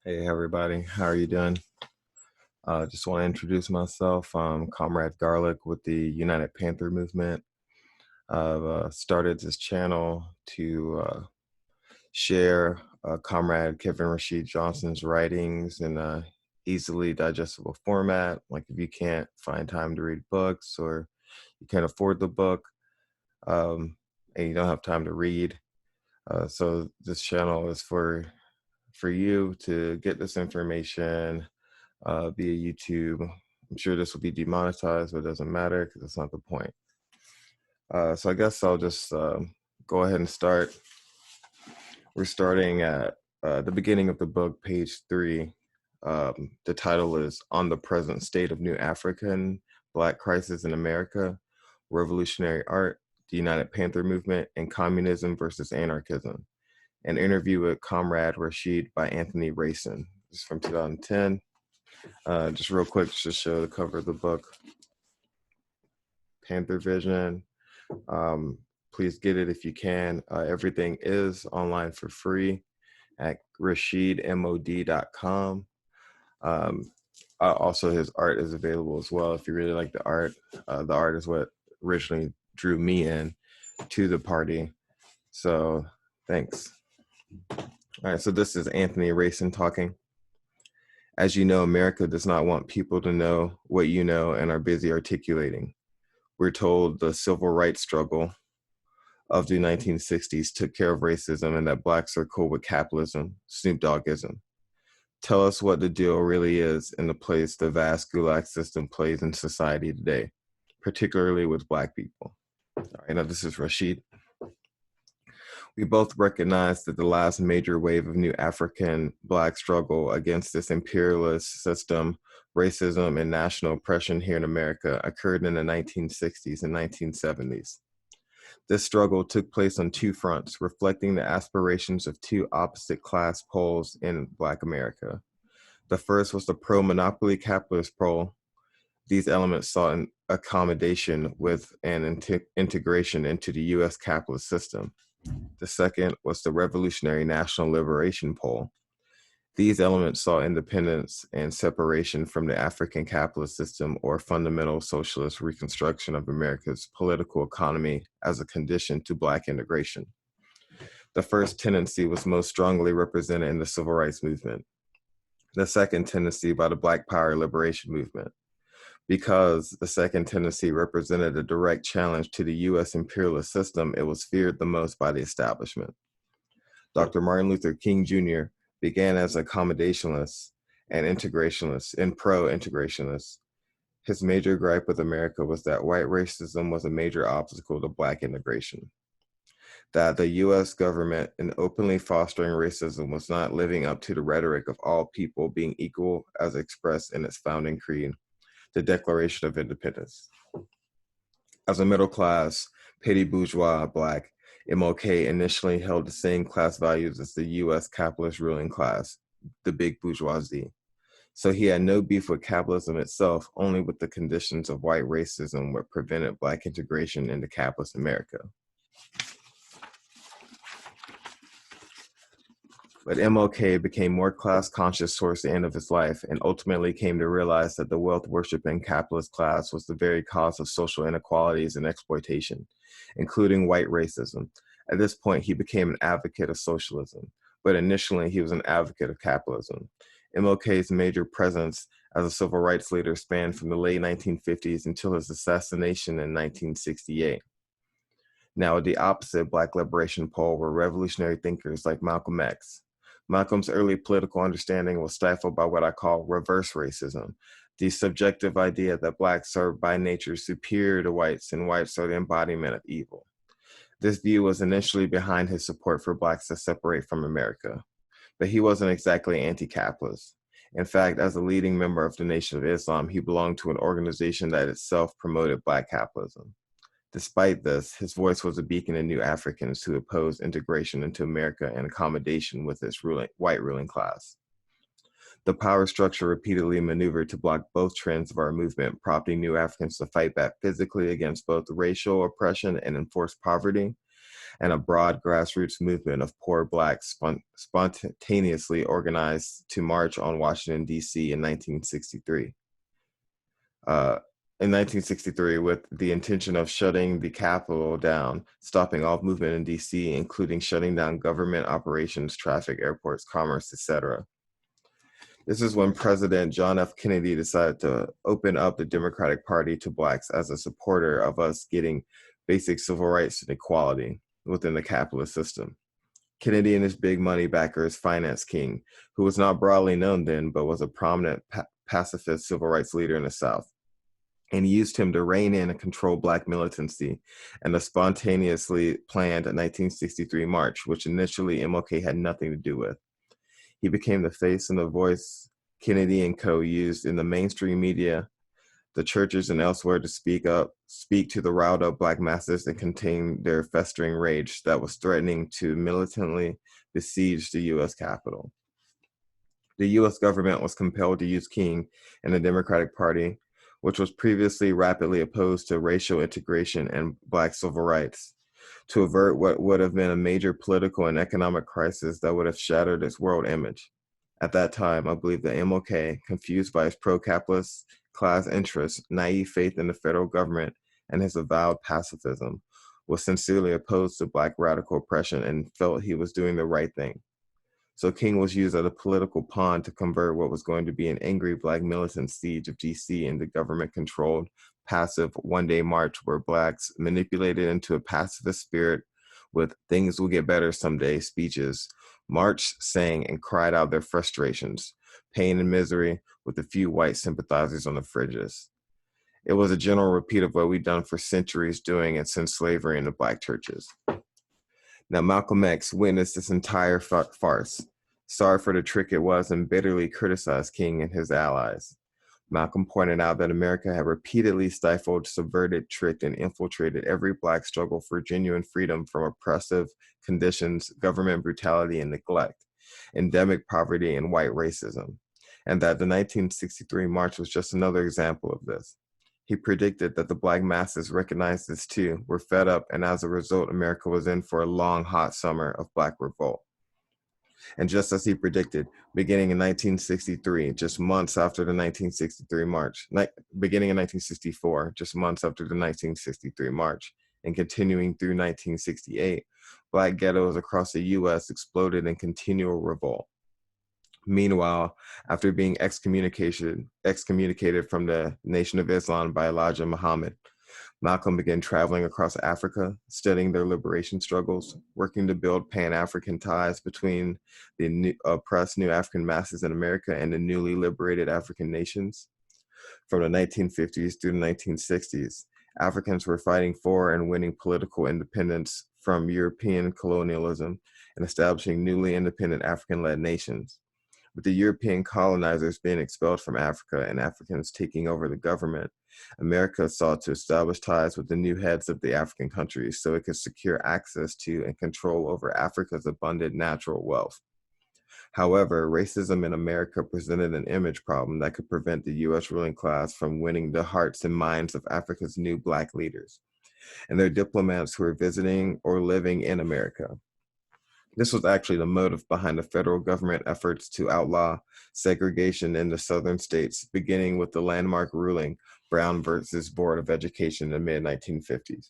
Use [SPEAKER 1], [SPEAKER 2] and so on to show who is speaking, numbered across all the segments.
[SPEAKER 1] Hey everybody, how are you doing? Just want to introduce myself. I'm Comrade Garlic with the United Panther Movement. I've started this channel to share Comrade Kevin Rashid Johnson's writings in a easily digestible format. Like if you can't find time to read books or you can't afford the book and you don't have time to read. So this channel is for you to get this information via YouTube. I'm sure this will be demonetized, but it doesn't matter because that's not the point. So I guess I'll just go ahead and start. We're starting at the beginning of the book, page 3. The title is On the Present State of New African Black Crisis in America, Revolutionary Art, the United Panther Movement, and Communism versus Anarchism. An interview with Comrade Rashid by Anthony Rayson. This is from 2010. Just real quick, just to show the cover of the book. Panther Vision. Please get it if you can. Everything is online for free at rashidmod.com. Also, his art is available as well if you really like the art. The art is what originally drew me in to the party. So thanks. All right, so this is Anthony Rayson talking. As you know, America does not want people to know what you know and are busy articulating. We're told the civil rights struggle of the 1960s took care of racism and that Blacks are cool with capitalism, Snoop Doggism. Tell us what the deal really is and the place the vast gulag system plays in society today, particularly with Black people. All right, now this is Rashid. We both recognize that the last major wave of new African Black struggle against this imperialist system, racism, and national oppression here in America occurred in the 1960s and 1970s. This struggle took place on two fronts, reflecting the aspirations of two opposite class poles in Black America. The first was the pro-monopoly capitalist pole. These elements sought an accommodation with an integration into the U.S. capitalist system. The second was the revolutionary national liberation pole. These elements saw independence and separation from the African capitalist system or fundamental socialist reconstruction of America's political economy as a condition to Black integration. The first tendency was most strongly represented in the Civil Rights Movement. The second tendency by the Black Power Liberation Movement. Because the second tendency represented a direct challenge to the U.S. imperialist system, it was feared the most by the establishment. Dr. Martin Luther King Jr. began as an accommodationalist and integrationalist and pro-integrationalist. His major gripe with America was that white racism was a major obstacle to Black integration. That the U.S. government, in openly fostering racism, was not living up to the rhetoric of all people being equal as expressed in its founding creed, the Declaration of Independence. As a middle class, petty bourgeois Black, MLK initially held the same class values as the U.S. capitalist ruling class, the big bourgeoisie. So he had no beef with capitalism itself, only with the conditions of white racism that prevented Black integration into capitalist America. But MLK became more class conscious towards the end of his life and ultimately came to realize that the wealth worshiping capitalist class was the very cause of social inequalities and exploitation, including white racism. At this point, he became an advocate of socialism, but initially he was an advocate of capitalism. MLK's major presence as a civil rights leader spanned from the late 1950s until his assassination in 1968. Now, at the opposite Black liberation pole were revolutionary thinkers like Malcolm X. Malcolm's early political understanding was stifled by what I call reverse racism, the subjective idea that Blacks are by nature superior to whites and whites are the embodiment of evil. This view was initially behind his support for Blacks to separate from America, but he wasn't exactly anti-capitalist. In fact, as a leading member of the Nation of Islam, he belonged to an organization that itself promoted Black capitalism. Despite this, his voice was a beacon to new Africans who opposed integration into America and accommodation with its white ruling class. The power structure repeatedly maneuvered to block both trends of our movement, prompting new Africans to fight back physically against both racial oppression and enforced poverty, and a broad grassroots movement of poor blacks spontaneously organized to march on Washington, D.C. in 1963. In 1963, with the intention of shutting the Capitol down, stopping all movement in D.C., including shutting down government operations, traffic, airports, commerce, etc. This is when President John F. Kennedy decided to open up the Democratic Party to blacks as a supporter of us getting basic civil rights and equality within the capitalist system. Kennedy and his big money backers financed King, who was not broadly known then, but was a prominent pacifist civil rights leader in the South, and used him to rein in and control black militancy and the spontaneously planned 1963 march, which initially MLK had nothing to do with. He became the face and the voice Kennedy and co. used in the mainstream media, the churches, and elsewhere to speak to the riled up black masses and contain their festering rage that was threatening to militantly besiege the U.S. Capitol. The U.S. government was compelled to use King and the Democratic Party, which was previously rapidly opposed to racial integration and black civil rights, to avert what would have been a major political and economic crisis that would have shattered its world image. At that time, I believe that MLK, confused by his pro-capitalist class interests, naive faith in the federal government, and his avowed pacifism, was sincerely opposed to black radical oppression and felt he was doing the right thing. So King was used as a political pawn to convert what was going to be an angry black militant siege of DC into government-controlled, passive one-day march where blacks manipulated into a pacifist spirit with "things will get better someday" speeches, marched, sang, and cried out their frustrations, pain, and misery with a few white sympathizers on the fringes. It was a general repeat of what we'd done for centuries doing and since slavery in the black churches. Now, Malcolm X witnessed this entire farce, sorry for the trick it was, and bitterly criticized King and his allies. Malcolm pointed out that America had repeatedly stifled, subverted, tricked, and infiltrated every black struggle for genuine freedom from oppressive conditions, government brutality and neglect, endemic poverty, and white racism, and that the 1963 march was just another example of this. He predicted that the black masses recognized this too, were fed up, and as a result, America was in for a long, hot summer of black revolt. And just as he predicted, beginning in 1963, just months after the 1963 march, beginning in 1964, just months after the 1963 march, and continuing through 1968, black ghettos across the U.S. exploded in continual revolt. Meanwhile, after being excommunicated from the Nation of Islam by Elijah Muhammad, Malcolm began traveling across Africa, studying their liberation struggles, working to build Pan-African ties between the oppressed new African masses in America and the newly liberated African nations. From the 1950s through the 1960s, Africans were fighting for and winning political independence from European colonialism and establishing newly independent African-led nations. With the European colonizers being expelled from Africa and Africans taking over the government, America sought to establish ties with the new heads of the African countries so it could secure access to and control over Africa's abundant natural wealth. However, racism in America presented an image problem that could prevent the U.S. ruling class from winning the hearts and minds of Africa's new black leaders and their diplomats who were visiting or living in America. This was actually the motive behind the federal government efforts to outlaw segregation in the southern states, beginning with the landmark ruling Brown versus Board of Education in the mid-1950s.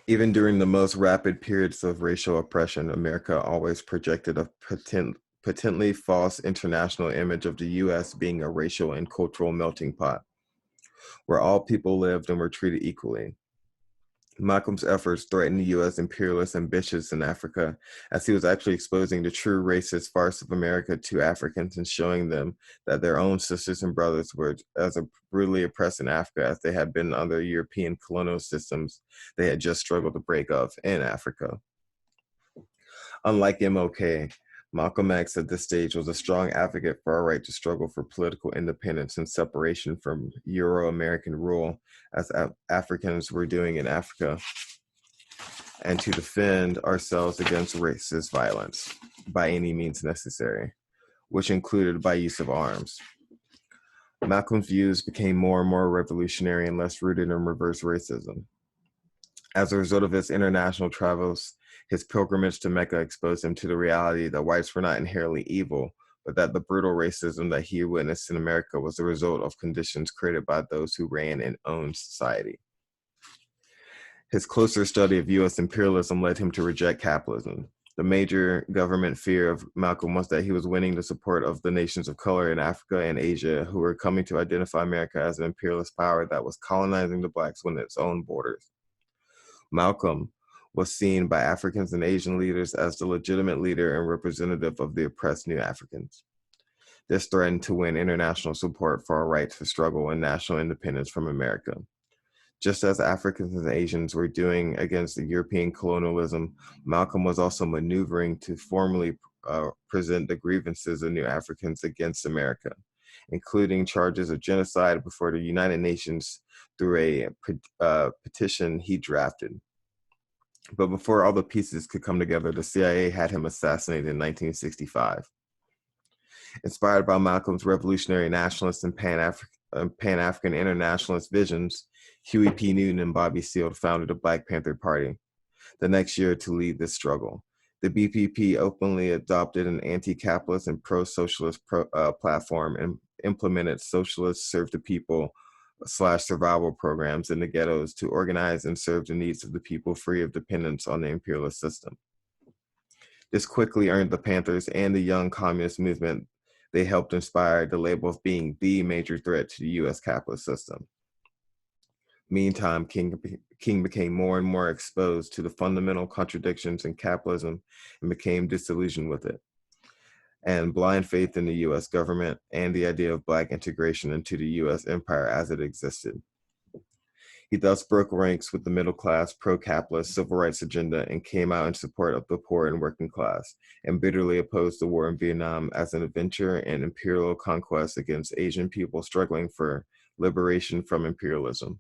[SPEAKER 1] Even during the most rapid periods of racial oppression, America always projected a potently false international image of the U.S. being a racial and cultural melting pot, where all people lived and were treated equally. Malcolm's efforts threatened the U.S. imperialist ambitions in Africa, as he was actually exposing the true racist farce of America to Africans and showing them that their own sisters and brothers were as brutally oppressed in Africa as they had been under European colonial systems they had just struggled to break off in Africa. Unlike MLK, Malcolm X at this stage was a strong advocate for our right to struggle for political independence and separation from Euro-American rule, as Africans were doing in Africa, and to defend ourselves against racist violence by any means necessary, which included by use of arms. Malcolm's views became more and more revolutionary and less rooted in reverse racism. As a result of his international travels, his pilgrimage to Mecca exposed him to the reality that whites were not inherently evil, but that the brutal racism that he witnessed in America was the result of conditions created by those who ran and owned society. His closer study of U.S. imperialism led him to reject capitalism. The major government fear of Malcolm was that he was winning the support of the nations of color in Africa and Asia who were coming to identify America as an imperialist power that was colonizing the blacks within its own borders. Malcolm was seen by Africans and Asian leaders as the legitimate leader and representative of the oppressed New Africans. This threatened to win international support for our right to struggle and national independence from America. Just as Africans and Asians were doing against the European colonialism, Malcolm was also maneuvering to formally present the grievances of New Africans against America, including charges of genocide before the United Nations through a petition he drafted. But before all the pieces could come together, the CIA had him assassinated in 1965. Inspired by Malcolm's revolutionary nationalist and Pan-African internationalist visions, Huey P. Newton and Bobby Seale founded the Black Panther Party the next year to lead this struggle. The BPP openly adopted an anti-capitalist and pro-socialist platform and implemented socialist serve-the-people/survival programs in the ghettos to organize and serve the needs of the people free of dependence on the imperialist system. This quickly earned the Panthers and the young communist movement they helped inspire the label of being the major threat to the U.S. capitalist system. Meantime, King became more and more exposed to the fundamental contradictions in capitalism and became disillusioned with it, and blind faith in the U.S. government and the idea of Black integration into the U.S. empire as it existed. He thus broke ranks with the middle-class, pro-capitalist civil rights agenda and came out in support of the poor and working class, and bitterly opposed the war in Vietnam as an adventure and imperial conquest against Asian people struggling for liberation from imperialism.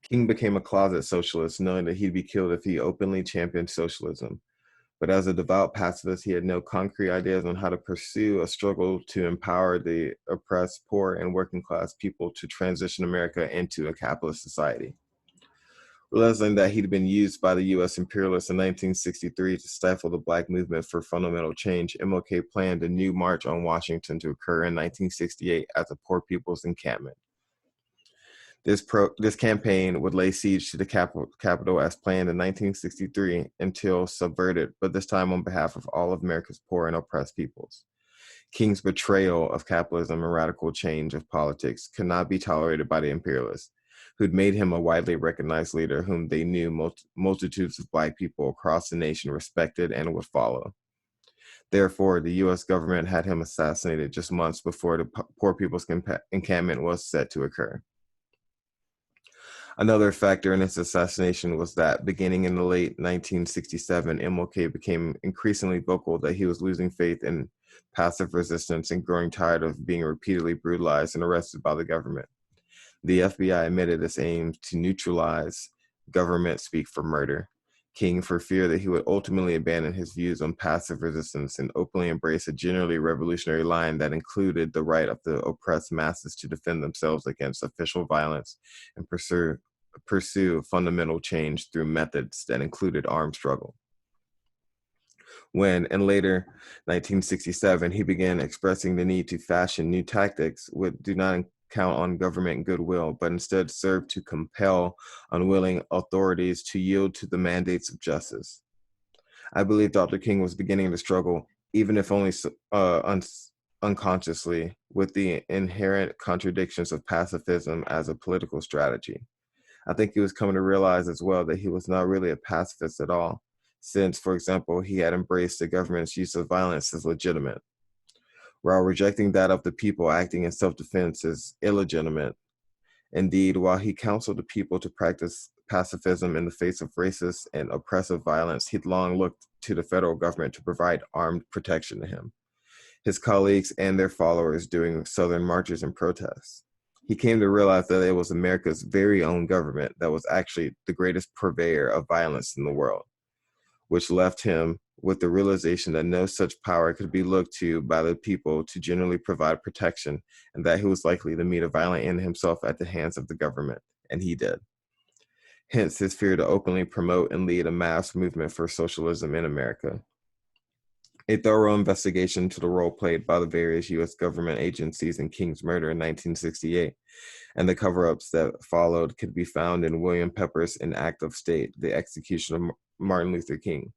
[SPEAKER 1] King became a closet socialist, knowing that he'd be killed if he openly championed socialism. But as a devout pacifist, he had no concrete ideas on how to pursue a struggle to empower the oppressed, poor, and working class people to transition America into a capitalist society. Realizing that he'd been used by the U.S. imperialists in 1963 to stifle the Black movement for fundamental change, MLK planned a new march on Washington to occur in 1968 at the Poor People's Encampment. This campaign would lay siege to the Capitol as planned in 1963 until subverted, but this time on behalf of all of America's poor and oppressed peoples. King's betrayal of capitalism and radical change of politics could not be tolerated by the imperialists, who'd made him a widely recognized leader whom they knew multitudes of Black people across the nation respected and would follow. Therefore, the U.S. government had him assassinated just months before the Poor People's Encampment was set to occur. Another factor in his assassination was that beginning in the late 1967, MLK became increasingly vocal that he was losing faith in passive resistance and growing tired of being repeatedly brutalized and arrested by the government. The FBI admitted its aim to neutralize government speak for murder. King, for fear that he would ultimately abandon his views on passive resistance and openly embrace a generally revolutionary line that included the right of the oppressed masses to defend themselves against official violence and pursue fundamental change through methods that included armed struggle. When, in later 1967, he began expressing the need to fashion new tactics which do not count on government goodwill, but instead serve to compel unwilling authorities to yield to the mandates of justice. I believe Dr. King was beginning to struggle, even if only unconsciously, with the inherent contradictions of pacifism as a political strategy. I think he was coming to realize as well that he was not really a pacifist at all, since, for example, he had embraced the government's use of violence as legitimate, while rejecting that of the people acting in self-defense as illegitimate. Indeed, while he counseled the people to practice pacifism in the face of racist and oppressive violence, he'd long looked to the federal government to provide armed protection to him, his colleagues, and their followers doing Southern marches and protests. He came to realize that it was America's very own government that was actually the greatest purveyor of violence in the world, which left him with the realization that no such power could be looked to by the people to generally provide protection, and that he was likely to meet a violent end himself at the hands of the government, and he did. Hence his fear to openly promote and lead a mass movement for socialism in America. A thorough investigation into the role played by the various U.S. government agencies in King's murder in 1968 and the cover-ups that followed could be found in William Pepper's An Act of State, The Execution of Martin Luther King.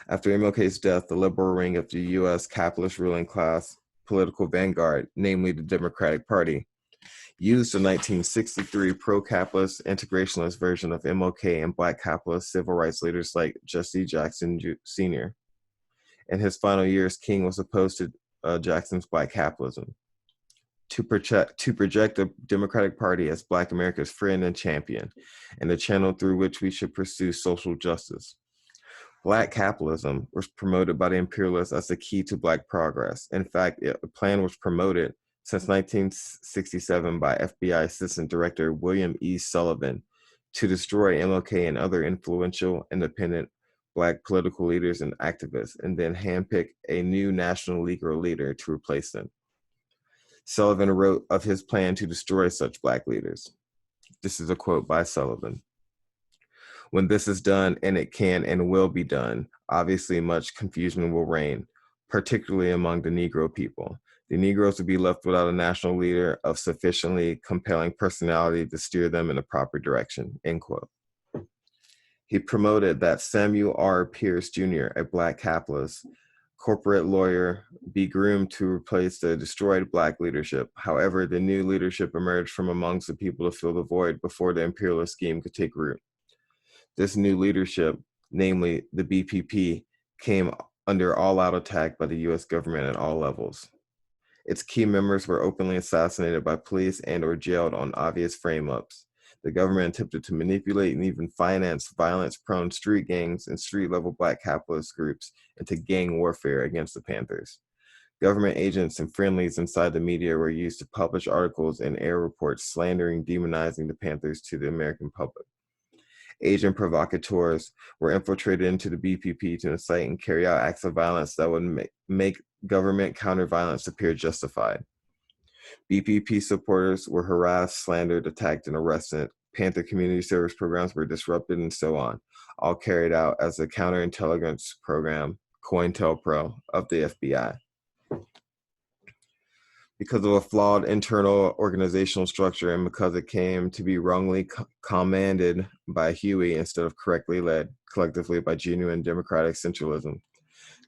[SPEAKER 1] After MLK's death, the liberal wing of the U.S. capitalist ruling class political vanguard, namely the Democratic Party, used the 1963 pro-capitalist integrationist version of MLK and Black capitalist civil rights leaders like Jesse Jackson Sr. In his final years, King was opposed to Jackson's Black capitalism. To project the Democratic Party as Black America's friend and champion, and the channel through which we should pursue social justice. Black capitalism was promoted by the imperialists as the key to Black progress. In fact, a plan was promoted since 1967 by FBI Assistant Director William E. Sullivan to destroy MLK and other influential, independent Black political leaders and activists, and then handpick a new National Negro leader to replace them. Sullivan wrote of his plan to destroy such Black leaders. This is a quote by Sullivan. When this is done, and it can and will be done, obviously much confusion will reign, particularly among the Negro people. The Negroes will be left without a national leader of sufficiently compelling personality to steer them in the proper direction, end quote. He promoted that Samuel R. Pierce Jr., a Black capitalist, corporate lawyer, be groomed to replace the destroyed Black leadership. However, the new leadership emerged from amongst the people to fill the void before the imperialist scheme could take root. This new leadership, namely the BPP, came under all-out attack by the U.S. government at all levels. Its key members were openly assassinated by police and or jailed on obvious frame-ups. The government attempted to manipulate and even finance violence-prone street gangs and street-level Black capitalist groups into gang warfare against the Panthers. Government agents and friendlies inside the media were used to publish articles and air reports slandering, demonizing the Panthers to the American public. Agent provocateurs were infiltrated into the BPP to incite and carry out acts of violence that would make government counter-violence appear justified. BPP supporters were harassed, slandered, attacked, and arrested. Panther community service programs were disrupted, and so on, all carried out as a counterintelligence program, COINTELPRO, of the FBI. Because of a flawed internal organizational structure and because it came to be wrongly commanded by Huey instead of correctly led collectively by genuine democratic centralism,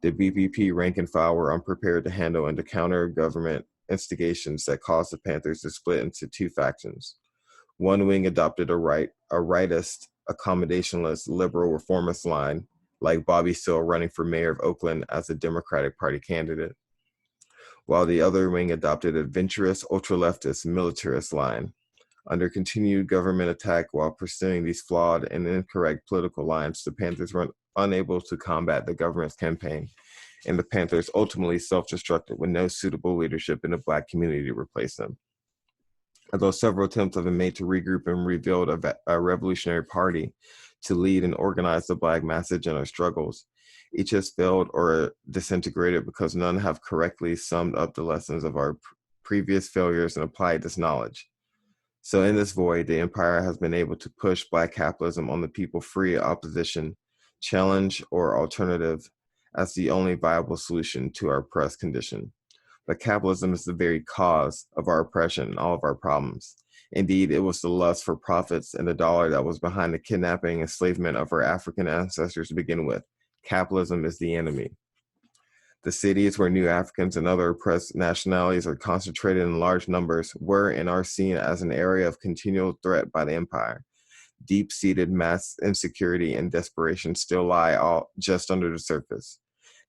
[SPEAKER 1] the BPP rank and file were unprepared to handle and to counter government instigations that caused the Panthers to split into two factions. One wing adopted a rightist, accommodationalist, liberal reformist line, like Bobby Seale running for mayor of Oakland as a Democratic Party candidate, while the other wing adopted a adventurous, ultra-leftist, militarist line. Under continued government attack while pursuing these flawed and incorrect political lines, the Panthers were unable to combat the government's campaign, and the Panthers ultimately self-destructed with no suitable leadership in the Black community to replace them. Although several attempts have been made to regroup and rebuild a revolutionary party to lead and organize the Black masses in our struggles, each has failed or disintegrated because none have correctly summed up the lessons of our previous failures and applied this knowledge. So in this void, the empire has been able to push Black capitalism on the people free of opposition, challenge, or alternative as the only viable solution to our oppressed condition. But capitalism is the very cause of our oppression and all of our problems. Indeed, it was the lust for profits and the dollar that was behind the kidnapping and enslavement of our African ancestors to begin with. Capitalism is the enemy. The cities where new Africans and other oppressed nationalities are concentrated in large numbers were and are seen as an area of continual threat by the empire. Deep-seated mass insecurity and desperation still lie all just under the surface.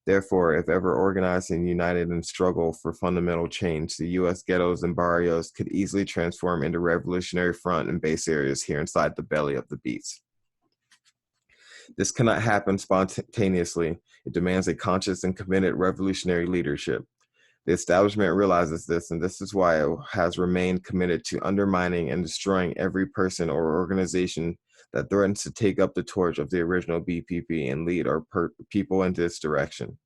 [SPEAKER 1] Therefore, if ever organized and united in struggle for fundamental change, the U.S. ghettos and barrios could easily transform into revolutionary front and base areas here inside the belly of the beast. This cannot happen spontaneously. It demands a conscious and committed revolutionary leadership. The establishment realizes this, and this is why it has remained committed to undermining and destroying every person or organization that threatens to take up the torch of the original BPP and lead our people in this direction.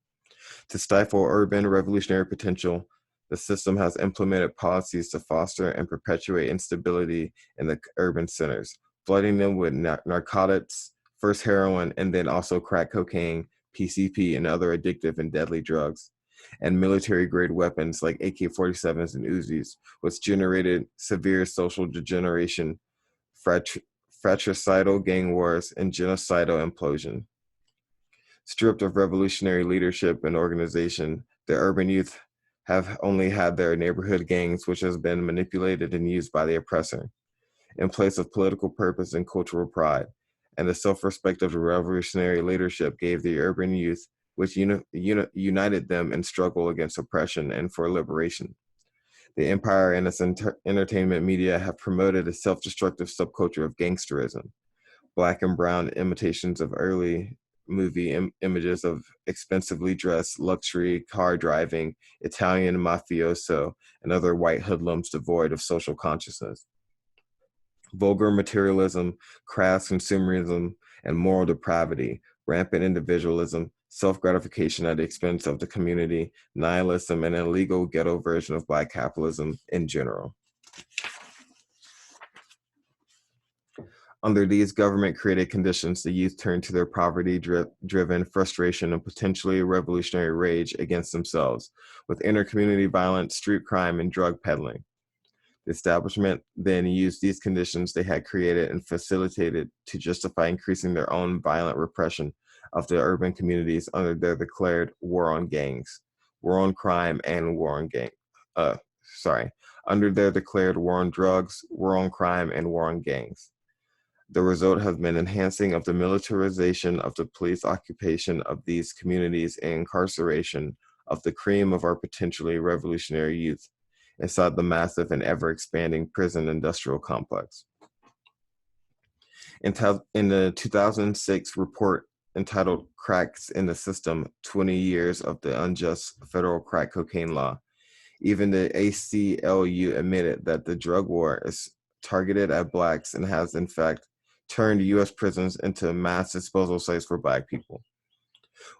[SPEAKER 1] To stifle urban revolutionary potential, the system has implemented policies to foster and perpetuate instability in the urban centers, flooding them with narcotics, first heroin, and then also crack cocaine, PCP, and other addictive and deadly drugs, and military-grade weapons like AK-47s and Uzis, which generated severe social degeneration, fratricidal gang wars, and genocidal implosion. Stripped of revolutionary leadership and organization, the urban youth have only had their neighborhood gangs, which has been manipulated and used by the oppressor, in place of political purpose and cultural pride. And the self-respect of the revolutionary leadership gave the urban youth, which united them in struggle against oppression and for liberation. The empire and its entertainment media have promoted a self-destructive subculture of gangsterism. Black and brown imitations of early movie images of expensively dressed, luxury, car driving, Italian mafioso, and other white hoodlums devoid of social consciousness. Vulgar materialism, crass consumerism, and moral depravity, rampant individualism, self-gratification at the expense of the community, nihilism, and an illegal ghetto version of Black capitalism in general. Under these government-created conditions, the youth turned to their poverty-driven frustration and potentially revolutionary rage against themselves, with inter-community violence, street crime, and drug peddling. The establishment then used these conditions they had created and facilitated to justify increasing their own violent repression of the urban communities under their declared war on gangs, war on crime, and war on under their declared war on drugs, war on crime, and war on gangs. The result has been enhancing of the militarization of the police occupation of these communities and incarceration of the cream of our potentially revolutionary youth inside the massive and ever-expanding prison industrial complex. In the 2006 report entitled Cracks in the System, 20 Years of the Unjust Federal Crack Cocaine Law, even the ACLU admitted that the drug war is targeted at Blacks and has in fact turned U.S. prisons into mass disposal sites for Black people.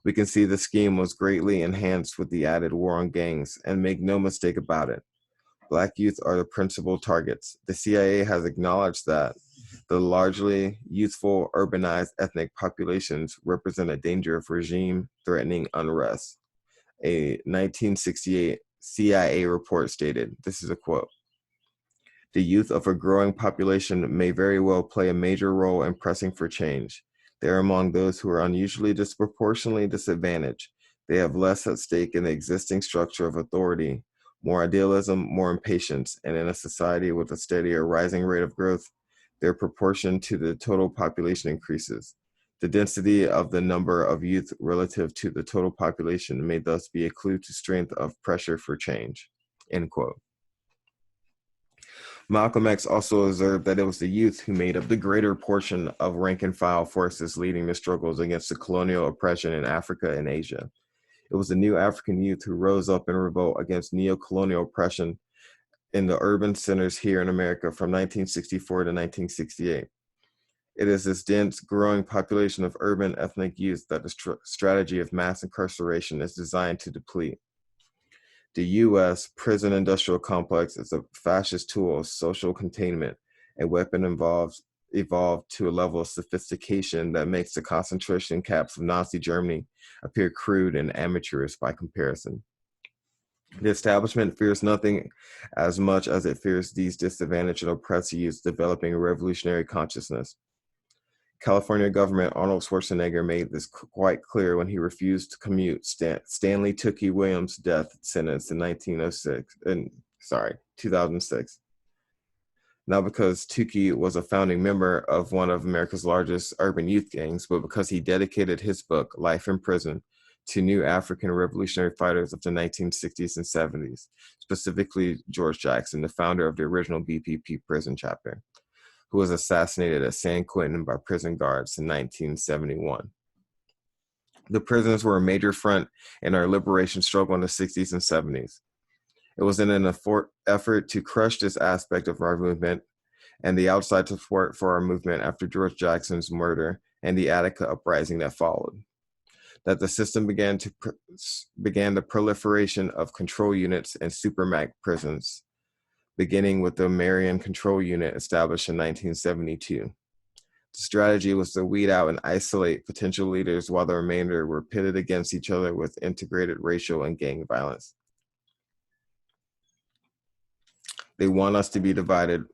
[SPEAKER 1] We can see the scheme was greatly enhanced with the added war on gangs, and make no mistake about it, Black youth are the principal targets. The CIA has acknowledged that the largely youthful, urbanized ethnic populations represent a danger of regime-threatening unrest. A 1968 CIA report stated, this is a quote, "The youth of a growing population may very well play a major role in pressing for change. They are among those who are unusually disproportionately disadvantaged. They have less at stake in the existing structure of authority, more idealism, more impatience, and in a society with a steady or rising rate of growth, their proportion to the total population increases. The density of the number of youth relative to the total population may thus be a clue to strength of pressure for change." End quote. Malcolm X also observed that it was the youth who made up the greater portion of rank and file forces leading the struggles against the colonial oppression in Africa and Asia. It was the new African youth who rose up in revolt against neo-colonial oppression in the urban centers here in America from 1964 to 1968. It is this dense, growing population of urban ethnic youth that the strategy of mass incarceration is designed to deplete. The U.S. prison industrial complex is a fascist tool of social containment, a weapon evolved to a level of sophistication that makes the concentration camps of Nazi Germany appear crude and amateurish by comparison. The establishment fears nothing as much as it fears these disadvantaged and oppressed youths developing a revolutionary consciousness. California Governor Arnold Schwarzenegger made this quite clear when he refused to commute Stanley Tookie Williams' death sentence in 2006. Not because Tookie was a founding member of one of America's largest urban youth gangs, but because he dedicated his book, Life in Prison, to new African revolutionary fighters of the 1960s and 70s, specifically George Jackson, the founder of the original BPP prison chapter, who was assassinated at San Quentin by prison guards in 1971. The prisons were a major front in our liberation struggle in the 60s and 70s. It was in an effort to crush this aspect of our movement and the outside support for our movement after George Jackson's murder and the Attica uprising that followed. That the system began the proliferation of control units and supermax prisons, beginning with the Marion Control Unit established in 1972. The strategy was to weed out and isolate potential leaders while the remainder were pitted against each other with integrated racial and gang violence. They want us to be divided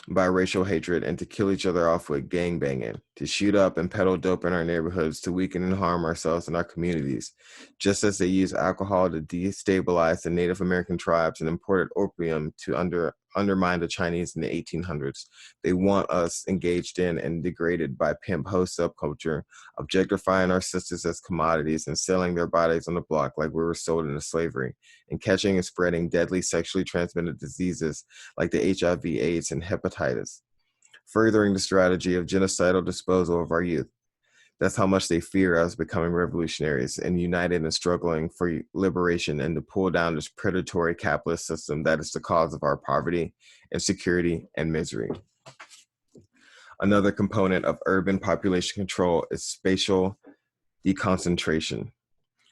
[SPEAKER 1] by racial hatred and to kill each other off with gang banging, to shoot up and peddle dope in our neighborhoods, to weaken and harm ourselves and our communities, just as they used alcohol to destabilize the Native American tribes and imported opium to undermine the Chinese in the 1800s. They want us engaged in and degraded by pimp ho subculture, objectifying our sisters as commodities and selling their bodies on the block like we were sold into slavery, and catching and spreading deadly sexually transmitted diseases like the HIV, AIDS, and hepatitis, furthering the strategy of genocidal disposal of our youth. That's how much they fear us becoming revolutionaries and united and struggling for liberation and to pull down this predatory capitalist system that is the cause of our poverty, insecurity, and misery. Another component of urban population control is spatial deconcentration,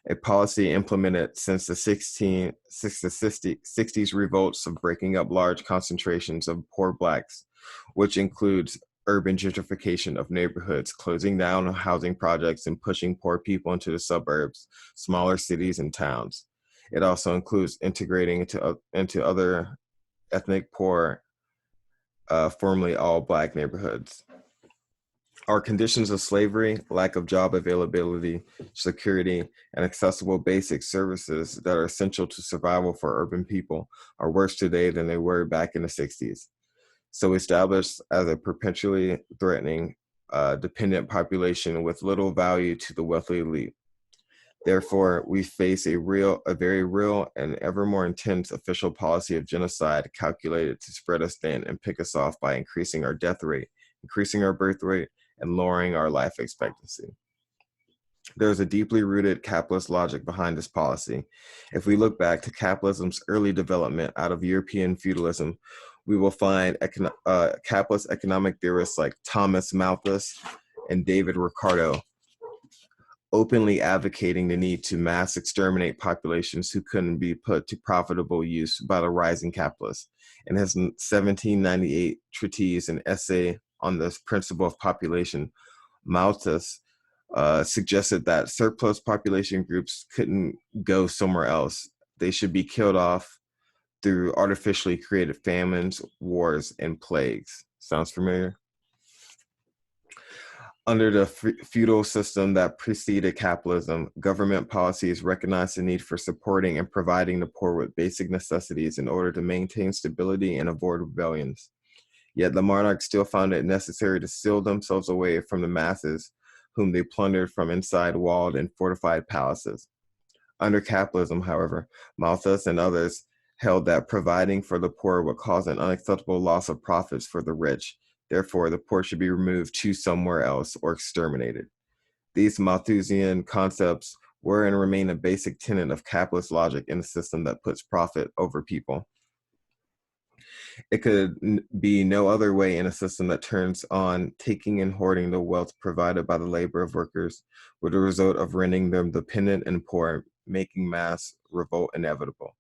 [SPEAKER 1] a policy implemented since the 60s revolts of breaking up large concentrations of poor Blacks, which includes urban gentrification of neighborhoods, closing down housing projects and pushing poor people into the suburbs, smaller cities, and towns. It also includes integrating into other ethnic poor, formerly all Black neighborhoods. Our conditions of slavery, lack of job availability, security, and accessible basic services that are essential to survival for urban people are worse today than they were back in the 60s. So established as a perpetually threatening, dependent population with little value to the wealthy elite. Therefore, we face a very real and ever more intense official policy of genocide calculated to spread us thin and pick us off by increasing our death rate, increasing our birth rate, and lowering our life expectancy. There's a deeply rooted capitalist logic behind this policy. If we look back to capitalism's early development out of European feudalism, we will find capitalist economic theorists like Thomas Malthus and David Ricardo openly advocating the need to mass exterminate populations who couldn't be put to profitable use by the rising capitalists. In his 1798 treatise, an essay on the principle of population, Malthus suggested that surplus population groups couldn't go somewhere else. They should be killed off through artificially created famines, wars, and plagues. Sounds familiar? Under the feudal system that preceded capitalism, government policies recognized the need for supporting and providing the poor with basic necessities in order to maintain stability and avoid rebellions. Yet the monarchs still found it necessary to seal themselves away from the masses, whom they plundered from inside walled and fortified palaces. Under capitalism, however, Malthus and others held that providing for the poor would cause an unacceptable loss of profits for the rich. Therefore, the poor should be removed to somewhere else or exterminated. These Malthusian concepts were and remain a basic tenet of capitalist logic in a system that puts profit over people. It could be no other way in a system that turns on taking and hoarding the wealth provided by the labor of workers, with the result of rendering them dependent and poor, making mass revolt inevitable.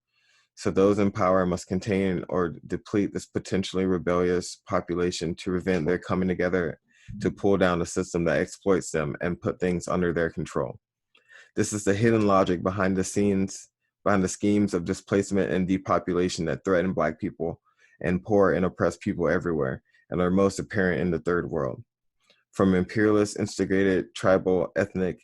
[SPEAKER 1] So those in power must contain or deplete this potentially rebellious population to prevent their coming together to pull down the system that exploits them and put things under their control. This is the hidden logic behind the schemes of displacement and depopulation that threaten Black people and poor and oppressed people everywhere, and are most apparent in the Third World. From imperialist instigated tribal, ethnic,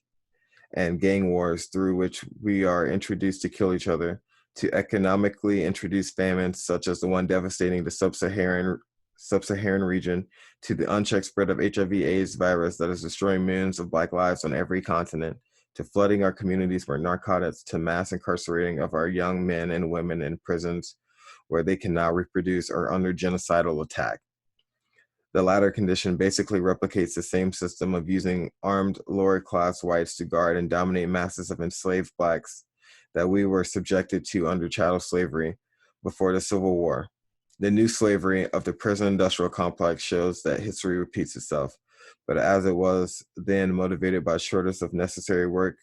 [SPEAKER 1] and gang wars through which we are introduced to kill each other, to economically introduced famines such as the one devastating the sub-Saharan region, to the unchecked spread of HIV/AIDS virus that is destroying millions of Black lives on every continent, to flooding our communities with narcotics, to mass incarcerating of our young men and women in prisons where they cannot reproduce or under genocidal attack. The latter condition basically replicates the same system of using armed lower class whites to guard and dominate masses of enslaved Blacks that we were subjected to under chattel slavery before the Civil War. The new slavery of the prison industrial complex shows that history repeats itself. But as it was then motivated by shortage of necessary labor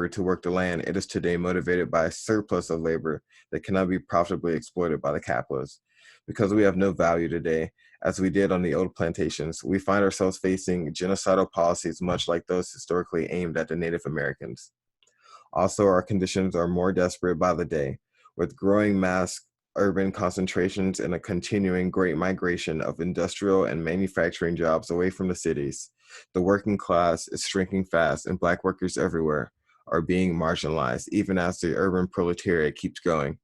[SPEAKER 1] to work the land, it is today motivated by a surplus of labor that cannot be profitably exploited by the capitalists. Because we have no value today, as we did on the old plantations, we find ourselves facing genocidal policies much like those historically aimed at the Native Americans. Also, our conditions are more desperate by the day, with growing mass urban concentrations and a continuing great migration of industrial and manufacturing jobs away from the cities. The working class is shrinking fast, and Black workers everywhere are being marginalized, even as the urban proletariat keeps going.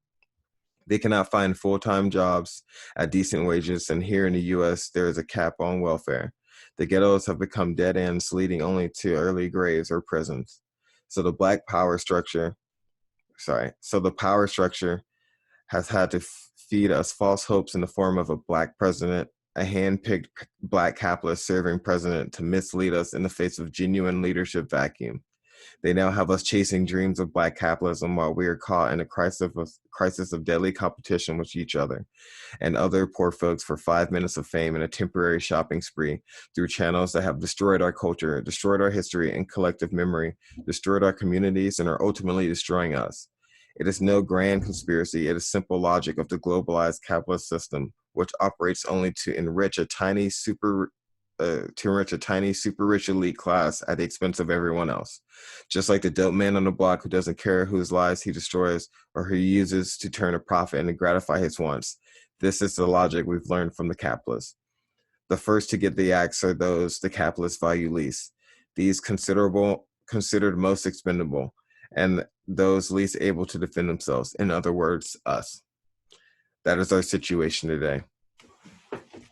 [SPEAKER 1] They cannot find full-time jobs at decent wages, and here in the US, there is a cap on welfare. The ghettos have become dead ends leading only to early graves or prisons. So the power structure has had to feed us false hopes in the form of a Black president, a hand-picked Black capitalist serving president to mislead us in the face of genuine leadership vacuum. They now have us chasing dreams of Black capitalism while we are caught in a crisis of deadly competition with each other and other poor folks for 5 minutes of fame and a temporary shopping spree through channels that have destroyed our culture, destroyed our history and collective memory, destroyed our communities, and are ultimately destroying us. It is no grand conspiracy. It is simple logic of the globalized capitalist system, which operates only to enrich a tiny super rich elite class at the expense of everyone else. Just like the dope man on the block who doesn't care whose lives he destroys or who he uses to turn a profit and to gratify his wants. This is the logic we've learned from the capitalists. The first to get the axe are those the capitalists value least. These considered most expendable, and those least able to defend themselves. In other words, us. That is our situation today.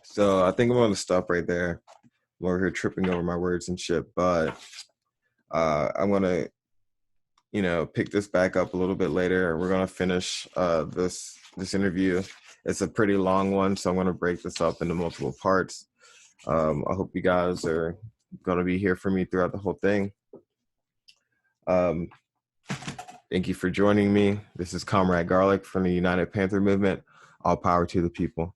[SPEAKER 1] So I think I'm going to stop right there. I'm over here tripping over my words and shit, but I'm going to, pick this back up a little bit later. We're going to finish this interview. It's a pretty long one, so I'm going to break this up into multiple parts. I hope you guys are going to be here for me throughout the whole thing. Thank you for joining me. This is Comrade Garlic from the United Panther Movement. All power to the people.